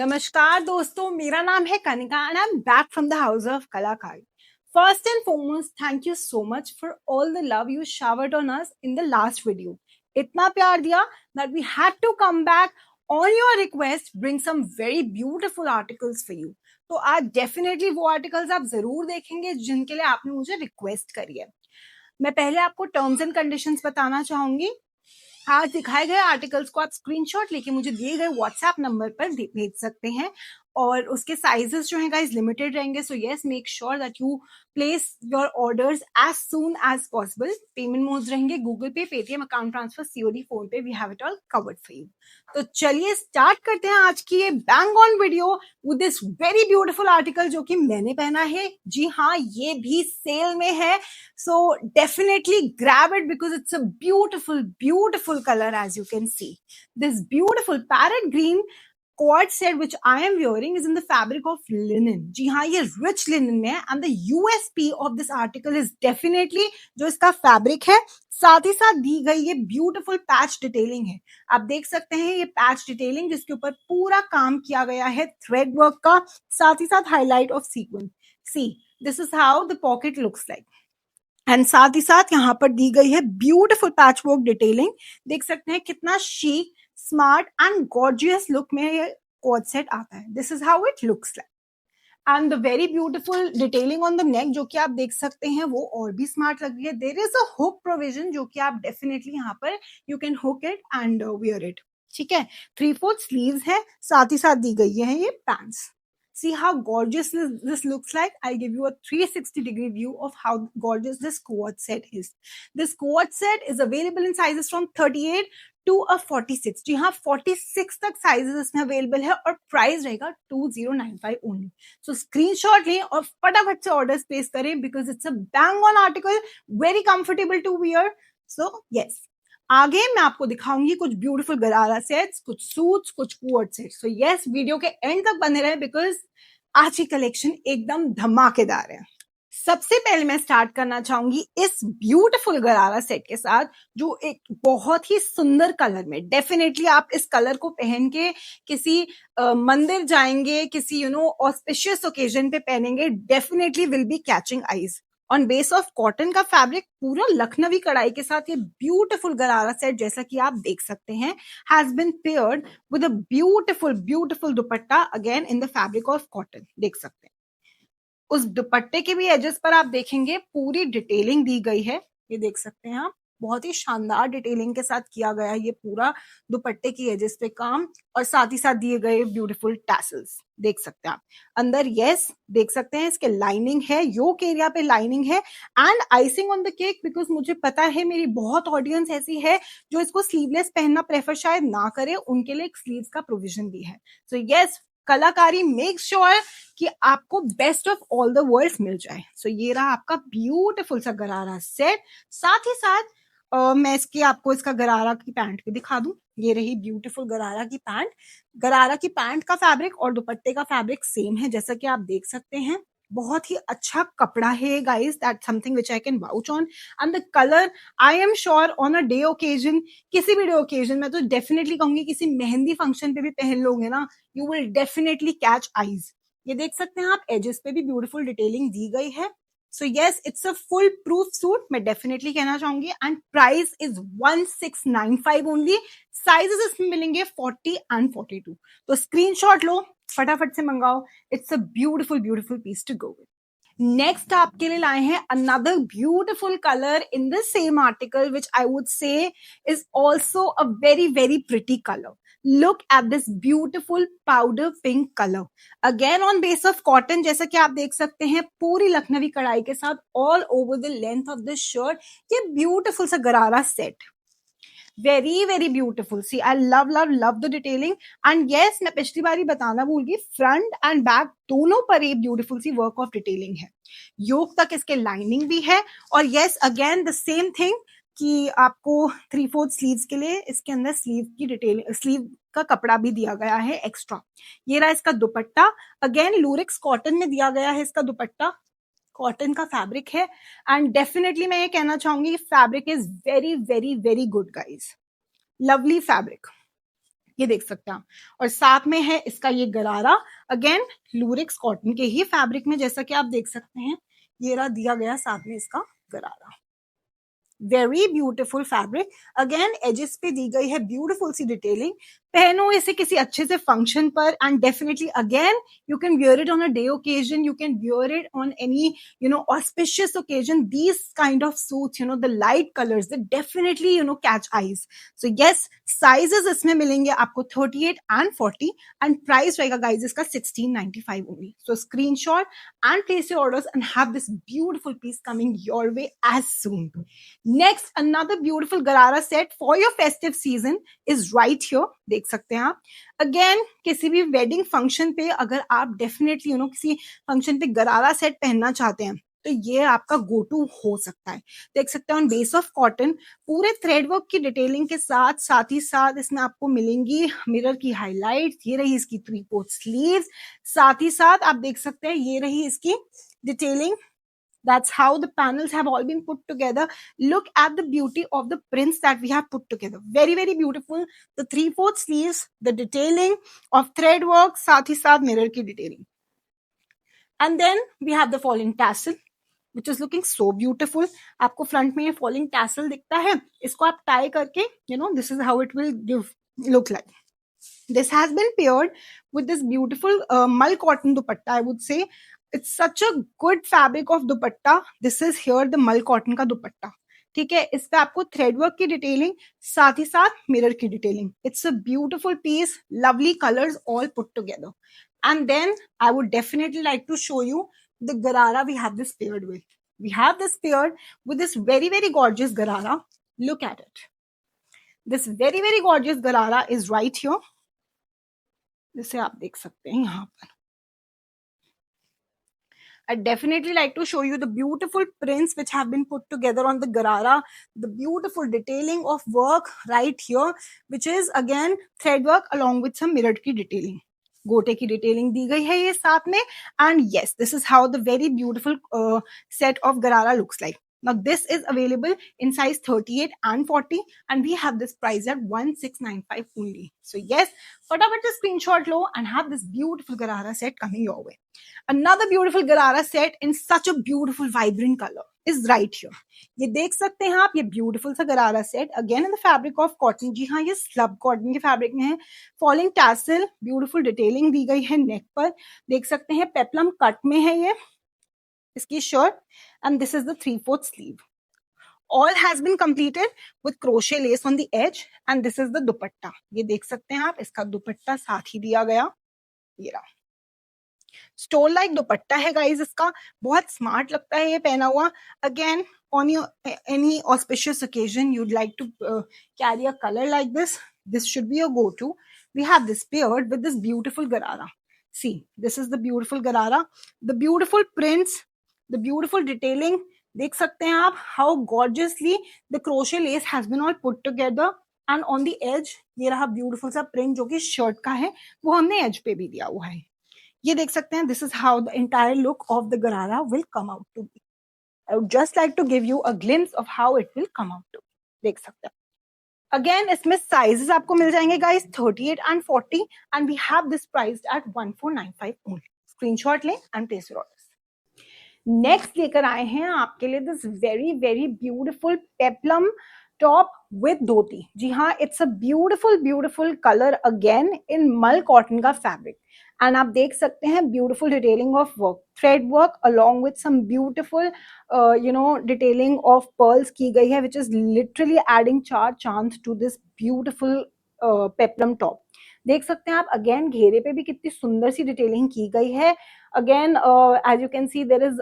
नमस्कार दोस्तों, मेरा नाम है Kanika and I am back from the house of कलाकारी. First and foremost, thank you so much for all the love you showered on us in the last video. इतना प्यार दिया that we had to come back on your request, bring some very beautiful articles for you. तो आज definitely वो articles आप जरूर देखेंगे जिनके लिए आपने मुझे रिक्वेस्ट करी है. मैं पहले आपको टर्म्स एंड कंडीशंस बताना चाहूंगी. आज दिखाए गए आर्टिकल्स को आप स्क्रीनशॉट लेके मुझे दिए गए व्हाट्सएप नंबर पर भेज सकते हैं और उसके साइजेस जो हैं गाइस लिमिटेड रहेंगे. So yes, make sure that you place your orders as soon as possible. Payment modes रहेंगे Google Pay, Paytm, account transfer, COD, PhonePe. We have it all covered for you. तो चलिए start करते हैं आज की ये bang on video with this very beautiful article जो कि मैंने पहना है. जी हाँ, ये भी सेल में है. So definitely grab it because it's a beautiful color. As you can see, this beautiful parrot green cord set which I am wearing is in the fabric of linen. जी हाँ, ये rich linen है. And the USP of this article is definitely जो इसका fabric है, साथ ही साथ दी गई ये ब्यूटीफुल पैच डिटेलिंग है. आप देख सकते हैं ये पैच डिटेलिंग जिसके ऊपर पूरा काम किया गया है थ्रेड वर्क का, साथ ही साथ highlight of sequence. See, this is how the pocket looks like. And साथ ही साथ यहाँ पर दी गई है ब्यूटीफुल पैच वर्क डिटेलिंग. देख सकते हैं कितना chic, smart and gorgeous look में ये कोट सेट आता है. This is how it looks like. And the very beautiful detailing on the नेक जो कि आप देख सकते हैं वो और भी स्मार्ट लग रही है. There is a hook provision जो कि आप डेफिनेटली यहाँ पर you can hook it and wear it. ठीक है, 3/4 स्लीव्स है, साथ ही साथ दी गई है ये pants. See how gorgeous this looks like. I'll give you a 360-degree view of how gorgeous this quad set is. This quad set is available in sizes from 38 to a 46. जी हाँ, 46 तक sizes इसमें available है और price रहेगा 2095 only. So screenshot लें और फटाफट से orders place करें because it's a bang on article, very comfortable to wear. So yes. आगे मैं आपको दिखाऊंगी कुछ ब्यूटीफुल गरारा सेट्स, कुछ सूट्स, कुछ coat sets. So yes, video के एंड तक बने रहे बिकॉज आज की कलेक्शन एकदम धमाकेदार है. सबसे पहले मैं स्टार्ट करना चाहूंगी इस ब्यूटीफुल गरारा सेट के साथ जो एक बहुत ही सुंदर कलर में. डेफिनेटली आप इस कलर को पहन के किसी मंदिर जाएंगे, किसी ऑस्पिशियस ओकेजन पे पहनेंगे, definitely will be catching eyes. On base of cotton का फैब्रिक, पूरा लखनवी कढ़ाई के साथ ये ब्यूटीफुल गरारा सेट जैसा कि आप देख सकते हैं has been paired with a beautiful dupatta again in the fabric of cotton. देख सकते हैं उस दुपट्टे के भी एजेस पर आप देखेंगे पूरी डिटेलिंग दी गई है. ये देख सकते हैं आप, बहुत ही शानदार डिटेलिंग के साथ किया गया है ये पूरा दुपट्टे की एजेस पे काम, और साथ ही साथ दिए गए ब्यूटीफुल टैसल्स. देख सकते हैं आप अंदर. यस, देख सकते हैं इसके लाइनिंग है, योक एरिया पे लाइनिंग है and icing on the cake. Because मुझे पता है मेरी बहुत ऑडियंस ऐसी है जो इसको स्लीवलेस पहनना प्रेफर शायद ना करे, उनके लिए एक स्लीव्स का प्रोविजन भी है. सो यस, कलाकारी मेक श्योर कि आपको best of all the worlds मिल जाए. सो ये रहा आपका ब्यूटीफुल सा गरारा सेट. साथ ही साथ मैं आपको इसका गरारा की पैंट भी दिखा दूं. ये रही ब्यूटीफुल गरारा की पैंट. गरारा की पैंट का फैब्रिक और दुपट्टे का फैब्रिक सेम है जैसा कि आप देख सकते हैं. बहुत ही अच्छा कपड़ा है guys, that something which I can vouch on. And the colour, I am sure on a day occasion, किसी भी डे ओकेजन में तो डेफिनेटली कहूंगी किसी मेहंदी फंक्शन पे भी पहन लोगे ना, you will definitely catch eyes. ये देख सकते हैं आप, एजेस पे भी ब्यूटीफुल डिटेलिंग दी गई है. So yes, it's a full proof suit, मैं डेफिनेटली कहना चाहूंगी. And price is 1695 only. Sizes इसमें मिलेंगे 40 एंड 42. तो स्क्रीनशॉट लो, फटाफट से मंगाओ. It's a beautiful piece to go with. Next आपके लिए लाए हैं another beautiful colour in the same article which I would say is also a very pretty colour. Look at this beautiful powder pink color. Again on base of cotton, जैसा कि आप देख सकते हैं पूरी लखनवी कढ़ाई के साथ all over the length of this shirt. ये beautiful सा गरारा set. very beautiful. See, I love the detailing. And yes, मैं पिछली बारी बताना भूल गई, फ्रंट एंड बैक दोनों पर ये ब्यूटीफुल सी वर्क ऑफ डिटेलिंग है. योक तक इसके लाइनिंग भी है. और yes, again the same thing कि आपको 3/4 स्लीव्स के लिए इसके अंदर स्लीव की डिटेलिंग, स्लीव का कपड़ा भी दिया गया है एक्स्ट्रा. ये रहा इसका दुपट्टा. अगेन लूरिक्स कॉटन में दिया गया है इसका दुपट्टा. कॉटन का फैब्रिक है एंड डेफिनेटली मैं ये कहना चाहूंगी fabric is very good guys. Lovely fabric. ये देख सकते हैं आप। और साथ में है इसका ये गरारा, अगेन लूरिक्स कॉटन के ही फैब्रिक में, जैसा कि आप देख सकते हैं ये रहा दिया गया साथ में इसका gharara. Very beautiful fabric, again edges पे दी गई है ब्यूटीफुल सी डिटेलिंग। पहनो इसे किसी अच्छे से फंक्शन पर and definitely again you can wear it on a day occasion, you can wear it on any auspicious occasion. These kind of suits, the light colours, they definitely catch eyes. So yes, sizes इसमें मिलेंगे आपको 38 and 40 and price रहेगा guys इसका 1695 only. So screenshot and place your orders and have this beautiful piece coming your way as soon. Next, another beautiful Garara set for your festive season is right here. देख सकते हैं आप। Again, किसी भी wedding function पे अगर आप definitely किसी function पे गरारा सेट पहनना चाहते हैं तो ये आपका गो टू हो सकता है। देख सकते हैं ऑन बेस ऑफ कॉटन, पूरे थ्रेड वर्क की डिटेलिंग के साथ साथ ही साथ इसमें आपको मिलेंगी मिरर की हाईलाइट। ये रही इसकी 3/4 स्लीव्स, साथ ही साथ आप देख सकते हैं ये रही इसकी detailing. That's how the panels have all been put together. Look at the beauty of the prints that we have put together. Very, very beautiful. The 3/4 sleeves, the detailing of thread work, साथ ही साथ mirror की detailing. And then we have the falling tassel, which is looking so beautiful. आपको front में ये falling tassel दिखता है, इसको आप tie करके, this is how it will look like. This has been paired with this beautiful mull cotton dupatta, I would say. It's such a good fabric of dupatta. This is here the mull cotton का दुपट्टा, ठीक है। इस पे आपको thread work की detailing, साथ ही साथ मिरर की detailing. It's a beautiful piece, lovely colours all put together. And then I would definitely like to show you the garara we have this paired with. We have this paired with this very, very gorgeous garara. Look at it. This very, very gorgeous garara is right here. जिसे आप देख सकते हैं यहाँ पर। I'd definitely like to show you the beautiful prints which have been put together on the garara, the beautiful detailing of work right here, which is again thread work along with some mirrored की detailing. गोटे की detailing दी गई है ये साथ में। And yes, this is how the very beautiful set of garara looks like. Now this is available in size 38 and 40 and we have this price at 1695 only. So yes, फटाफट से screenshot low and have this beautiful garara set coming your way. Another beautiful garara set in such a beautiful vibrant color is right here. ये देख सकते हैं आप, ये beautiful सा gharara set again in the fabric of cotton. जी हाँ, ये स्लब कॉटन के फैब्रिक में है। फॉलिंग टैसल, ब्यूटीफुल डिटेलिंग दी गई है नेक पर, देख सकते हैं पेप्लम कट में है ये इसकी shirt and this is the 3/4 sleeve. All has been completed with crochet lace on the edge and this is the दुपट्टा। ये देख सकते हैं आप, इसका दुपट्टा साथ ही दिया गया, ये रहा। स्टोल लाइक दुपट्टा है गाइज इसका, बहुत स्मार्ट लगता है ये पहना हुआ। Again on your any auspicious occasion you'd like to carry a color like this should be your go-to. We have this paired with this beautiful garara. See, this is the beautiful garara, the beautiful prints, the beautiful detailing. देख सकते हैं आप how gorgeously the crochet lace has been all put together and on the edge ये रहा beautiful सा print जो कि shirt का है, वो हमने edge पे भी दिया हुआ है। ये देख सकते हैं, this is how the entire look of the garara will come out to be. I would just like to give you a glimpse of how it will come out to be. देख सकते हैं। Again, इसमें sizes आपको मिल जाएंगे guys 38 and 40 and we have this priced at 1495 only. Screenshot लें and place your orders. Next लेकर आए हैं आपके लिए this very very beautiful peplum top with dhoti. जी हाँ, it's a beautiful color again in mull cotton का fabric. And आप देख सकते हैं beautiful detailing of work, thread work along with some beautiful detailing of pearls की गई है which is literally adding 4 चांद to this beautiful peplum top. देख सकते हैं आप अगेन घेरे पे भी कितनी सुंदर सी डिटेलिंग की गई है। Again as you can see there is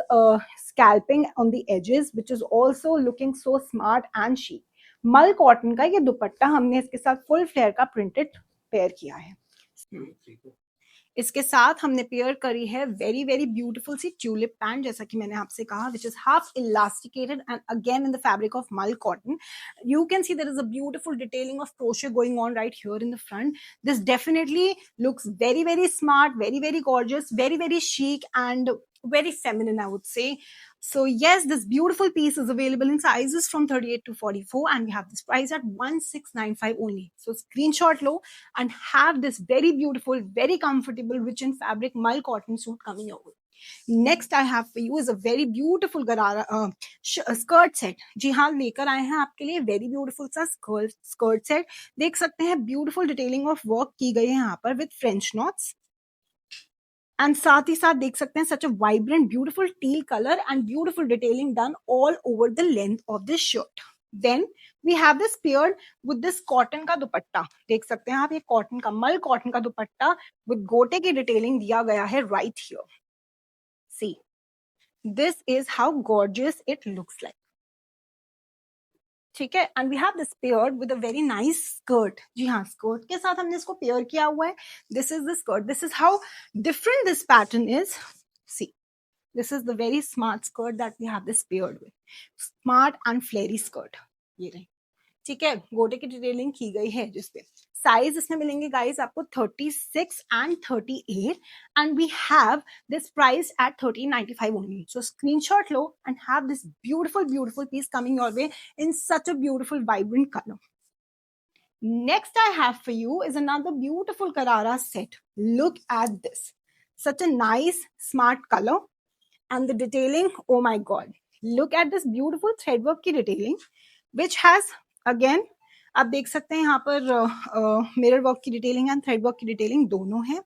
scalloping on the edges which is also looking so smart and chic. Mull cotton का ये दुपट्टा हमने इसके साथ फुल फ्लेयर का प्रिंटेड पेयर किया है। इसके साथ हमने पेयर करी है वेरी वेरी ब्यूटीफुल सी ट्यूलिप पैंट, जैसा कि मैंने आपसे कहा, which is half elasticated and again in the fabric of mull cotton. You can see there is a beautiful detailing of crochet going on right here in the front. This definitely looks very very smart, very very gorgeous, very very chic and very feminine, I would say. So yes, this beautiful piece is available in sizes from 38 to 44, and we have this price at 1695 only. So screenshot low and have this very beautiful, very comfortable, rich in fabric mull cotton suit coming over. Next I have for you is a very beautiful गरारा skirt set. जी हाँ, लेकर आए हैं आपके लिए very beautiful सा skirt set. देख सकते हैं ब्यूटीफुल डिटेलिंग ऑफ वर्क की गई है यहाँ पर विद फ्रेंच नॉट्स, एंड साथ ही साथ देख सकते हैं such a vibrant beautiful teal colour and beautiful detailing done all over the length of this shirt. Then we have this paired with this cotton का दुपट्टा. देख सकते हैं आप, ये कॉटन का मल कॉटन का दुपट्टा विद गोटे की डिटेलिंग दिया गया है right here. See, this is how gorgeous it looks like. ठीक है, and we have this paired with a very nice skirt. जी हाँ, स्कर्ट के साथ हमने इसको पेयर किया हुआ है. This is the skirt. This is how different this pattern is. See, this is the very smart skirt that we have this paired with. Smart and flary skirt. ये रही. ठीक है, गोटे की डिटेलिंग की गई है जिसपे. साइज इसमें मिलेंगे गाइस आपको 36 and 38, and we have this price at 1395 only. So screenshot low and have this beautiful piece coming your way in such a beautiful vibrant color. Next I have for you is another beautiful Karara set. Look at this. Such a nice smart color, and the detailing, oh my god. Look at this beautiful thread work की detailing, which has again, आप देख सकते हैं यहाँ पर mirror work की detailing and thread work की detailing दोनों है.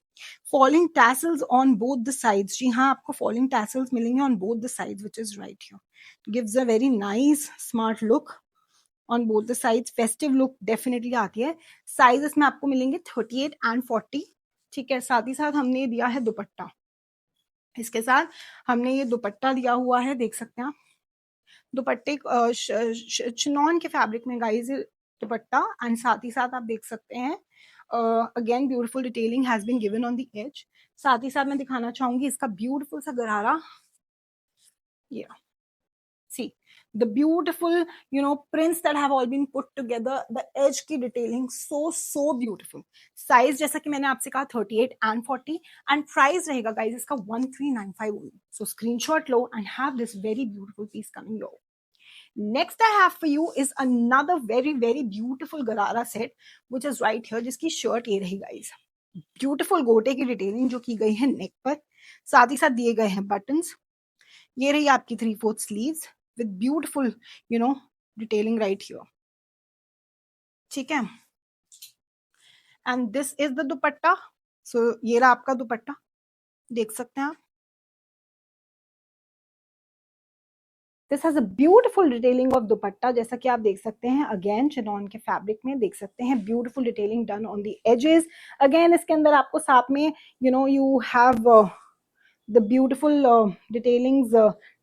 Falling tassels on both the sides. जी हाँ, आपको फॉलिंग टैसल्स मिलेंगे on both the sides, which is right here. Gives a very nice smart look on both the sides. Festive look definitely आती है. Size इसमें आपको मिलेंगे 38 and 40. ठीक है, साथ ही साथ हमने दिया है दुपट्टा. इसके साथ हमने ये दुपट्टा दिया हुआ है, देख सकते हैं आप. दुपट्टे चिनॉन के फैब्रिक में गाइस दुपट्टा, एंड साथ ही साथ आप देख सकते हैं again beautiful detailing has been given on the edge. साथ ही साथ मैं दिखाना चाहूंगी इसका ब्यूटीफुल सा गरारा. ये see the beautiful prints that have all been put together, the edge की detailing so beautiful. size जैसा कि मैंने आपसे कहा 38 and 40, and price रहेगा guys इसका 1395 only. So screenshot low and have this very beautiful piece coming your way. Next I have for you is another very beautiful गरारा set which is right here, जिसकी shirt ये रही guys. Beautiful गोटे की detailing जो की गई है नेक पर, साथ ही साथ दिए गए हैं बटन्स. ये रही आपकी 3/4 sleeves with beautiful detailing right here. ठीक है, and this is the dupatta. So ये रहा आपका दुपट्टा, देख सकते हैं आप. This has a beautiful detailing of dupatta, जैसा कि आप देख सकते हैं. अगेन चिनॉन के फैब्रिक में देख सकते हैं beautiful detailing done on the edges. Again इसके अंदर आपको साथ में you have the beautiful detailings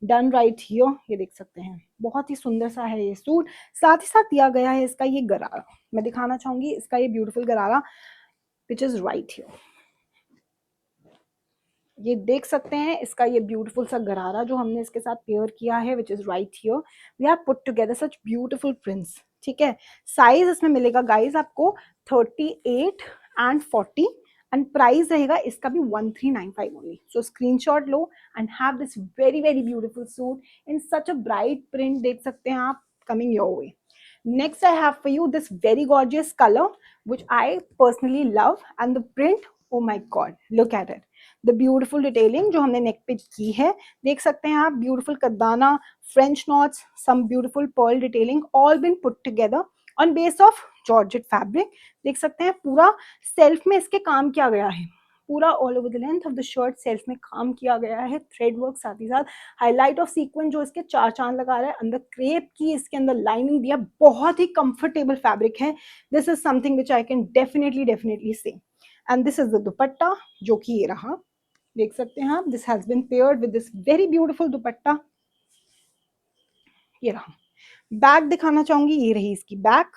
done right here. ये देख सकते हैं, बहुत ही सुंदर सा है ये सूट. साथ ही साथ दिया गया है इसका ये गरारा. मैं दिखाना चाहूंगी इसका ये ब्यूटीफुल गरारा विच इज राइट हियर. ये देख सकते हैं इसका ये ब्यूटीफुल सा गरारा जो हमने इसके साथ पेयर किया है which is right here. We have put together such beautiful prints. ठीक है, साइज इसमें मिलेगा गाइज आपको 38 and 40, एंड प्राइस रहेगा इसका भी 1395 ओनली. सो स्क्रीनशॉट लो and have this very beautiful suit in such a bright print. देख सकते हैं आप coming your way. Next I have for you this very gorgeous color which I personally love, and the print, oh my god, look at it. The beautiful detailing जो हमने नेक पे की है, देख सकते हैं आप. ब्यूटीफुल कद्दाना, French knots, some beautiful pearl detailing all been put together on base of georgette fabric. देख सकते हैं पूरा सेल्फ में इसके काम किया गया है. पूरा all over the length of the shirt self में काम किया गया है. थ्रेड वर्क, साथ ही साथ हाईलाइट ऑफ सीक्वेंस जो इसके 4 चांद लगा रहा है. अंदर क्रेप की इसके अंदर लाइनिंग दिया. बहुत ही कंफर्टेबल फैब्रिक है. This is something which I can definitely say. And this is the dupatta जो कि ये रहा, देख सकते हैं आप. This has been paired with this very beautiful dupatta. ये रहा. बैक दिखाना चाहूंगी, ये रही इसकी बैक.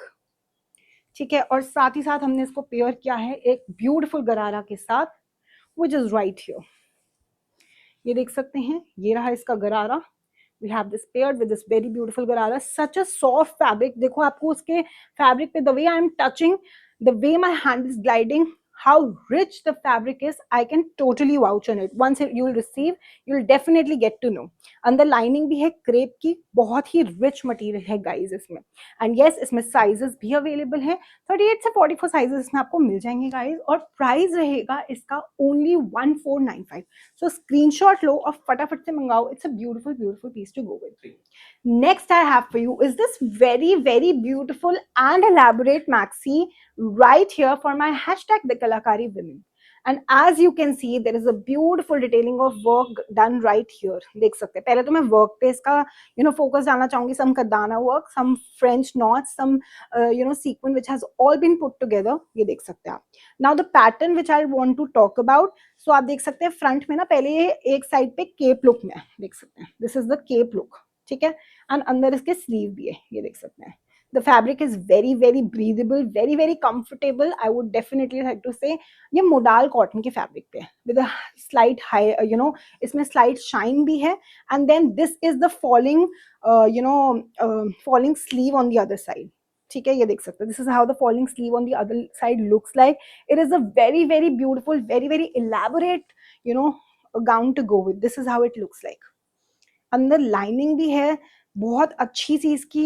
ठीक है, और साथ ही साथ हमने इसको पेयर किया है एक ब्यूटीफुल गरारा के साथ which is right here. ये देख सकते हैं, ये रहा इसका गरारा. We have this paired with this very beautiful गरारा. Such a soft fabric. देखो आपको उसके फैब्रिक पे the way I am touching, the way my hand is gliding, how rich the fabric is, I can totally vouch on it. Once you will receive, you will definitely get to know. अंदर lining भी है crepe की, बहुत ही rich material है guys इसमें. And yes, इसमें sizes भी available है, 38 से 44 साइजेस इसमें आपको मिल जाएंगे गाइज. और प्राइस रहेगा इसका ओनली 1495. सो स्क्रीनशॉट लो और फटाफट से मंगाओ. It's a beautiful beautiful piece to go with. Next I have for you is this very beautiful and elaborate maxi right here for my hashtag the Kalakari women. And as you can see, there is a beautiful detailing of work done right here. देख सकते हैं. पहले तो मैं work पे इसका focus डालना चाहूंगी. some kardana work, some French knots, some sequin which has all been put together. ये देख सकते हैं आप. Now the pattern which I want to talk about. So आप देख सकते हैं फ्रंट में ना पहले ये एक साइड पे केप लुक में देख सकते हैं. This is the cape look. ठीक है. एंड अंदर इसके स्लीव भी है, ये देख सकते हैं. The fabric is very breathable, very comfortable. I would definitely like to say ये मोडाल कॉटन के फैब्रिक पे है विद अ स्लाइट हाई इसमें स्लाइट शाइन भी है. And then this is the falling falling sleeve on the other side. ठीक है, ये देख सकते हैं. This is how the falling sleeve on the other side looks like. It is a very beautiful, very elaborate gown to go with. This is how it looks like. अंदर lining भी है, बहुत अच्छी सी इसकी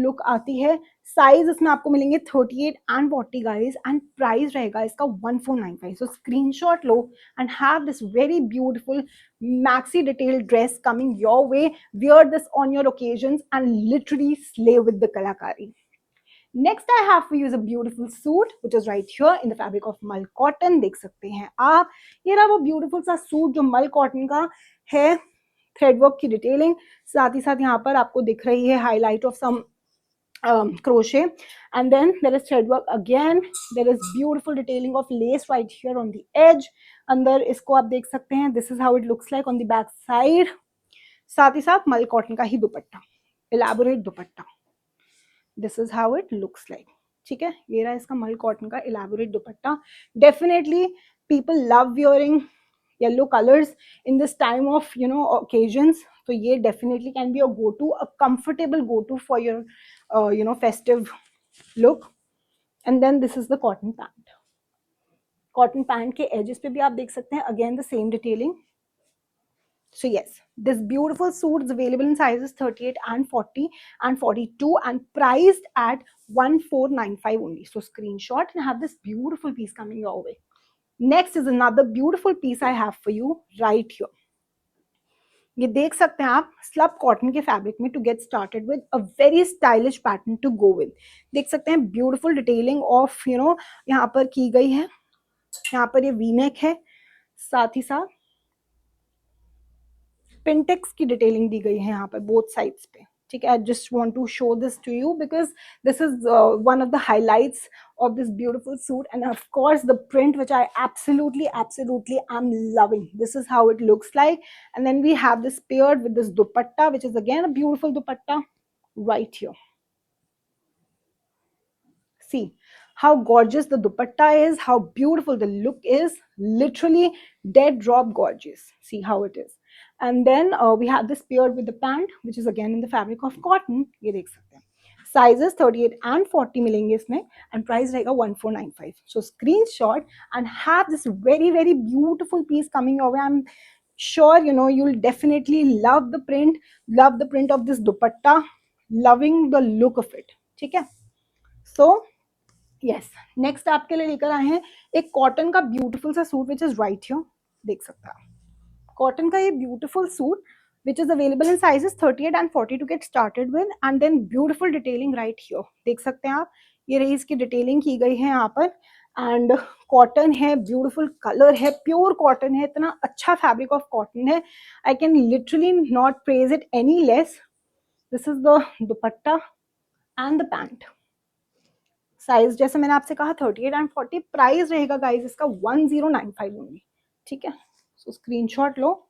लुक आती है. Size इसमें आपको मिलेंगे 38 एंड 40 गाइस. एंड प्राइस रहेगा इसका 1495. सो स्क्रीनशॉट लो and have this very beautiful maxi detailed dress coming your way. Wear this on your occasions and literally slay with the kalakari. Next I have for you is a beautiful suit which is right here in the fabric of mal cotton. देख सकते हैं आप, ये रहा वो beautiful सा suit जो मल कॉटन का है. थ्रेडवर्क की डिटेलिंग, साथ ही साथ यहाँ पर आपको दिख रही है highlight of some crochet, and then there is thread work again. There is beautiful detailing of lace right here on the edge. अंदर इसको आप देख सकते हैं. This is how it looks like on the back side. साथ ही साथ मल कॉटन का ही दुपट्टा, elaborate dupatta. This is how it looks like. ठीक है, ये रहा इसका मल कॉटन का elaborate dupatta. Definitely people love wearing yellow colors in this time of occasions. So ये definitely can be a go-to, a comfortable go-to for your festive look. And then this is the cotton pant. Cotton pant के edges पे भी आप देख सकते हैं again the same detailing. So yes, this beautiful suit is available in sizes 38 and 40 and 42 and priced at 1495 only. So screenshot and have this beautiful piece coming your way. Next is another beautiful piece I have for you right here. ये देख सकते हैं आप slub cotton के fabric में to get started with a very stylish pattern to go with. देख सकते हैं ब्यूटीफुल डिटेलिंग ऑफ यहाँ पर की गई है. यहाँ पर ये वी नेक है, साथ ही साथ पिंटेक्स की डिटेलिंग दी गई है यहाँ पर बोथ साइड्स पे. ठीक है, I just want to show this to you because this is one of the highlights of this beautiful suit, and of course the print which I absolutely am loving. This is how it looks like. And then we have this paired with this dupatta, which is again a beautiful dupatta right here. See how gorgeous the dupatta is, how beautiful the look is. Literally dead drop gorgeous. See how it is. And then we have this paired with the pant which is again in the fabric of cotton. ये देख सकते हैं. Sizes 38 and 40 मिलेंगे इसमें and price रहेगा 1495. So screenshot and have this very beautiful piece coming your way. I'm sure you'll definitely love the print of this dupatta, loving the look of it. ठीक है. So yes, next आपके लिए लेकर आए हैं एक cotton का ब्यूटीफुल सा suit which is right here. देख सकते हैं कॉटन का ये beautiful suit which is available in sizes 38 and 40 to get started with, and then beautiful detailing right here. देख सकते हैं आप, ये रही इसकी डिटेलिंग की गई है यहाँ पर. एंड कॉटन है, ब्यूटीफुल कलर है, प्योर कॉटन है, इतना अच्छा फैब्रिक ऑफ कॉटन है. I can literally not praise it any less. This is the dupatta and the pant. Size जैसे मैंने आपसे कहा 38 एंड 40. प्राइस रहेगा गाइज इसका 1095 ओनली. ठीक है, सो स्क्रीनशॉट लो,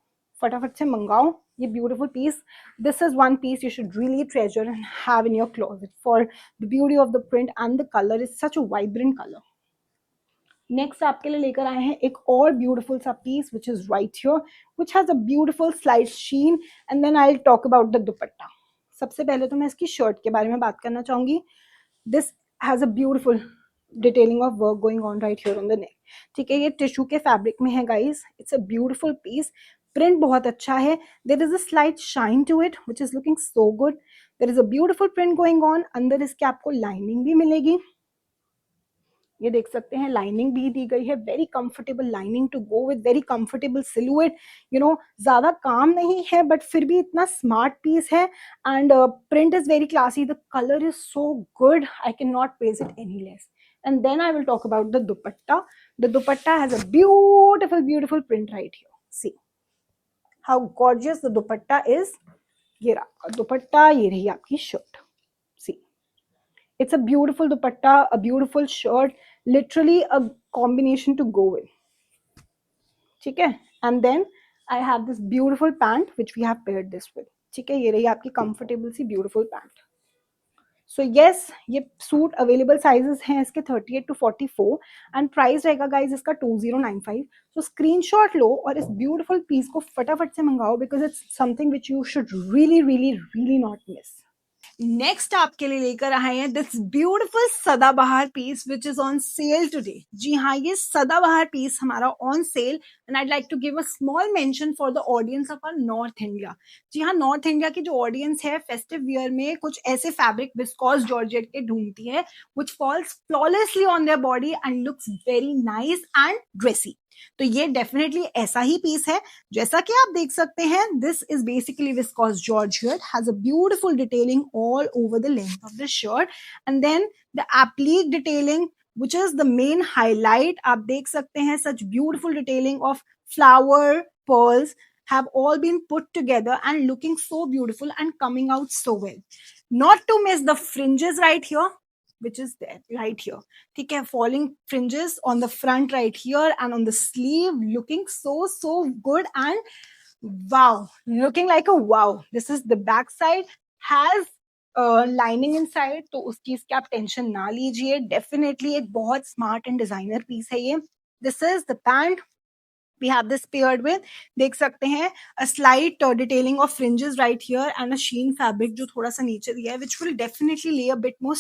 फटाफट से मंगाओ ये beautiful piece. This is one piece you should really treasure and have in your closet for the beauty of the print and the colour is such a vibrant colour. Next आपके लिए लेकर आए हैं एक और ब्यूटीफुल सा piece which is right here which has a beautiful slight sheen. And then I will talk about the dupatta. सबसे पहले तो मैं इसकी शर्ट के बारे में बात करना चाहूंगी. This has a beautiful detailing of work going on right here on the neck. ठीक है, ये टिश्यू के फैब्रिक में है guys. It's a beautiful piece. Print बहुत अच्छा है. There is a slight shine to it which is looking so good. There is a beautiful print going on. अंदर इसके आपको लाइनिंग भी मिलेगी. ये देख सकते हैं लाइनिंग भी दी गई है. Very comfortable lining to go with. Very comfortable silhouette. ज्यादा काम नहीं है बट फिर भी इतना स्मार्ट पीस है. And print is very classy. The colour is so good. I can not praise it any less. And then I will talk about the dupatta. The dupatta has a beautiful print right here. See how gorgeous the dupatta is. ये रहा आपका दुपट्टा. ये रही आपकी shirt. See, it's a beautiful dupatta, a beautiful shirt, literally a combination to go with. ठीक है. And then I have this beautiful pant which we have paired this with. ठीक है, ये रही आपकी comfortable सी beautiful pant. सो येस, ये suit available sizes हैं इसके 38 to 44 एंड प्राइस रहेगा गाइज इसका 2095. सो स्क्रीनशॉट लो और इस ब्यूटीफुल पीस को फटाफट से मंगाओ because it's something which you should really really really not miss. Next आपके लिए लेकर आए हैं दिस ब्यूटीफुल सदाबहार piece which is on sale today. जी हाँ, ये सदाबहार पीस हमारा on sale and I like to give a small mention for the audience of our north India. जी हाँ, नॉर्थ इंडिया की जो ऑडियंस है फेस्टिव वियर में कुछ ऐसे फैब्रिक विस्कॉस जॉर्जेट के ढूंढती है which falls flawlessly on their body and looks very nice and dressy. तो ये डेफिनेटली ऐसा ही पीस है. जैसा कि आप देख सकते हैं, this is basically viscose georgette, has a beautiful detailing all over the length of the shirt and then the applique detailing which is the main highlight. आप देख सकते हैं such beautiful detailing of flower pearls have all been put together and looking so beautiful and coming out so well. Not to miss the fringes right here, which is there right here. ठीक है, falling fringes on the front right here and on the sleeve looking so good and wow, looking like a wow. This is the back side has lining in side, तो उसकी इसकी आप tension ना लीजिए. Definitely एक बहुत smart and designer piece है ये. This is the pant we have this paired with. देख सकते हैं a slight detailing of fringes right here and a sheen fabric जो थोड़ा सा नीचे दिया है which will definitely lay a bit more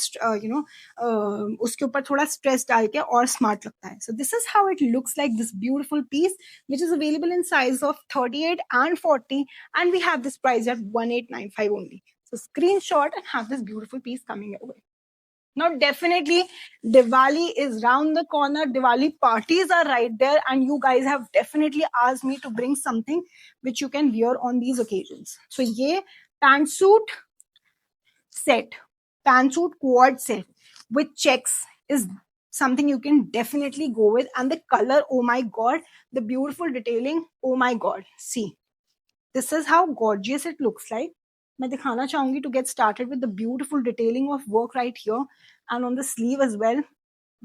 उसके ऊपर थोड़ा stress डाल के और smart लगता है. So this is how it looks like, this beautiful piece which is available in size of 38 and 40 and we have this price at 1895 only. So screenshot and have this beautiful piece coming your way. Now, definitely, Diwali is round the corner. Diwali parties are right there, and you guys have definitely asked me to bring something which you can wear on these occasions. So, ये pantsuit set, pantsuit quad set with checks is something you can definitely go with. And the color, oh my god, the beautiful detailing, oh my god. See, this is how gorgeous it looks like. मैं दिखाना चाहूंगी to get started with the beautiful detailing of work right here and on the sleeve as well.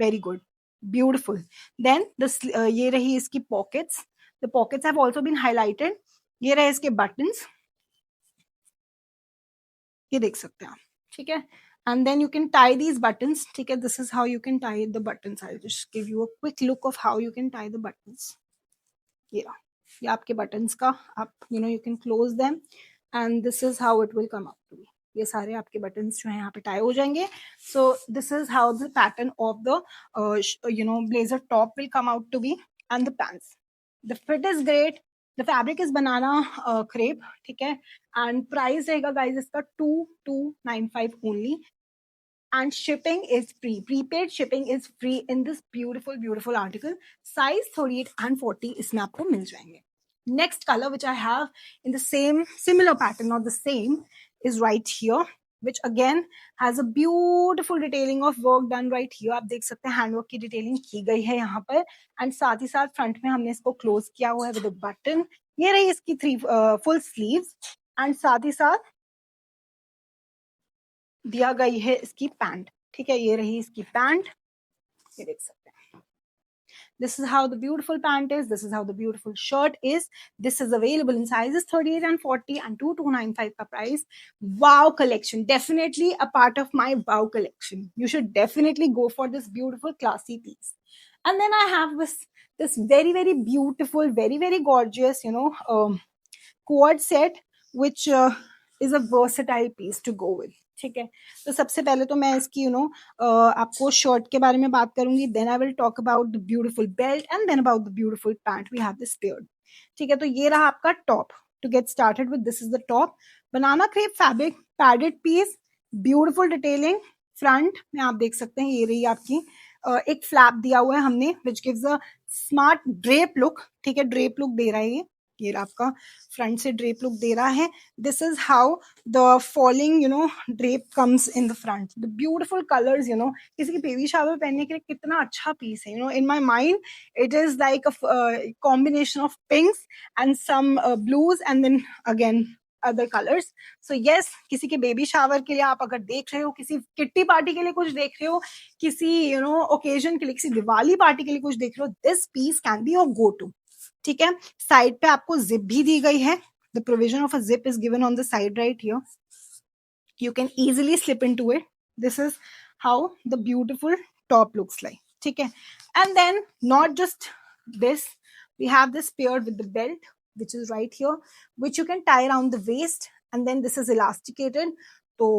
Very good, beautiful. Then ये रही इसकी pockets. The pockets have also been highlighted. ये रहे इसके buttons. ये देख सकते हैं आप. ठीक है, and then you can tie these buttons. ठीक है, this is how you can tie the buttons. I'll just give you a quick look of how you can tie the buttons. ये रहा, ये आपके buttons का आप you can close them. And this is how it will come out to be. ये सारे आपके buttons जो हैं यहाँ पे tie हो जाएंगे. So this is how the pattern of the blazer top will come out to be and the pants. The fit is great. The fabric is banana crepe. ठीक है, and price रहेगा guys इसका 2295 only. And shipping is free. Prepaid shipping is free in this beautiful article. Size 38 and 40 इसमें आपको मिल जाएंगे. Next color which I have in the same similar pattern, not the same, is right here, which again has a beautiful detailing of work done right here. आप देख सकते हैं handwork की detailing की गई है यहाँ पर एंड साथ ही साथ फ्रंट में हमने इसको क्लोज किया हुआ है विद बटन. ये रही इसकी 3 फुल स्लीव्स एंड साथ ही साथ दिया गई है इसकी पैंट. ठीक है, ये रही इसकी पैंट. ये देख सकते हैं. This is how the beautiful pant is. This is how the beautiful shirt is. This is available in sizes 38 and 40 and 2295 ka price. Wow collection. Definitely a part of my wow collection. You should definitely go for this beautiful classy piece. And then I have this very beautiful, very gorgeous, quad set, which is a versatile piece to go with. ठीक है, तो सबसे पहले तो मैं इसकी आपको shirt के बारे में बात करूंगी, then I will talk about the beautiful belt and then about the beautiful pant we have this paired. ठीक है, तो ये रहा आपका top. To get started with, this is the top, banana crepe fabric, padded piece, beautiful detailing. Front में आप देख सकते हैं, ये रही आपकी एक फ्लैप दिया हुआ है हमने, which gives a smart drape look. ठीक है, ड्रेप लुक दे रहा है ये आपका फ्रंट से ड्रेप लुक दे रहा है। This is how the falling drape comes in the front, the beautiful colours, किसी की बेबी शावर पहनने के लिए कितना अच्छा पीस है। In my mind it is like a combination of pinks and some blues and then again other colours. So yes, किसी के बेबी शावर के लिए आप अगर देख रहे हो, किसी किट्टी पार्टी के लिए कुछ देख रहे हो, किसी ओकेजन के लिए, किसी दिवाली पार्टी के लिए कुछ देख रहे हो, this piece can be your go to. ठीक है, साइड पे आपको जिप भी दी गई है, the provision of a zip is given on the side right here, you can easily slip into it. This is how the beautiful top looks like. ठीक है, and then not just this, we have this paired with the belt, which is right here, which you can tie around the waist, and then this is elasticated, so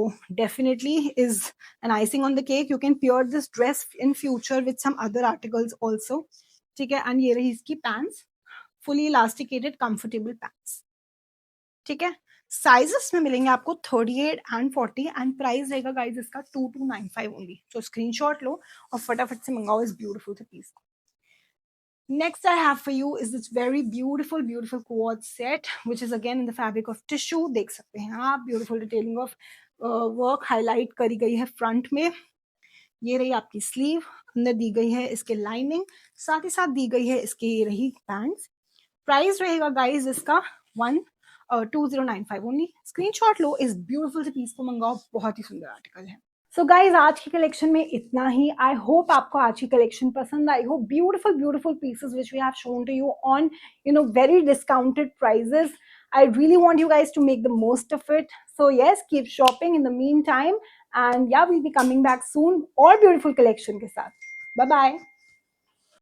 definitely is an icing on the cake. You can pair this dress in future with some other articles also. ठीक है, and ये रही इसकी pants, fully elasticated comfortable pants. ठीक है, sizes में मिलेंगे आपको 38 एंड 40 एंड प्राइस रहेगा गाइज इसका 2295 ओनली। तो स्क्रीनशॉट लो और फटाफट से मंगाओ इस ब्यूटीफुल से पीस को। Next I have for you is this very beautiful quad set, which is again in the fabric of tissue. देख सकते हैं आप, beautiful detailing of work highlight करी गई है फ्रंट में। ये रही आपकी स्लीव, अंदर दी गई है इसके लाइनिंग, साथ ही साथ दी गई है इसकी ये रही पैंट्स। प्राइस रहेगा गाइज इसका 2095 ओनली। स्क्रीनशॉट लो, इस ब्यूटीफुल से पीस को मंगाओ, बहुत ही सुंदर आर्टिकल है। सो गाइज आज की कलेक्शन में इतना ही। आई होप आपको आज की कलेक्शन पसंद आई हो। Beautiful pieces which we have shown to you on very discounted prices. I really want you guys to make the most of it. So yes, keep shopping in the meantime, and yeah, we'll be coming back soon और beautiful collection के साथ। Bye bye.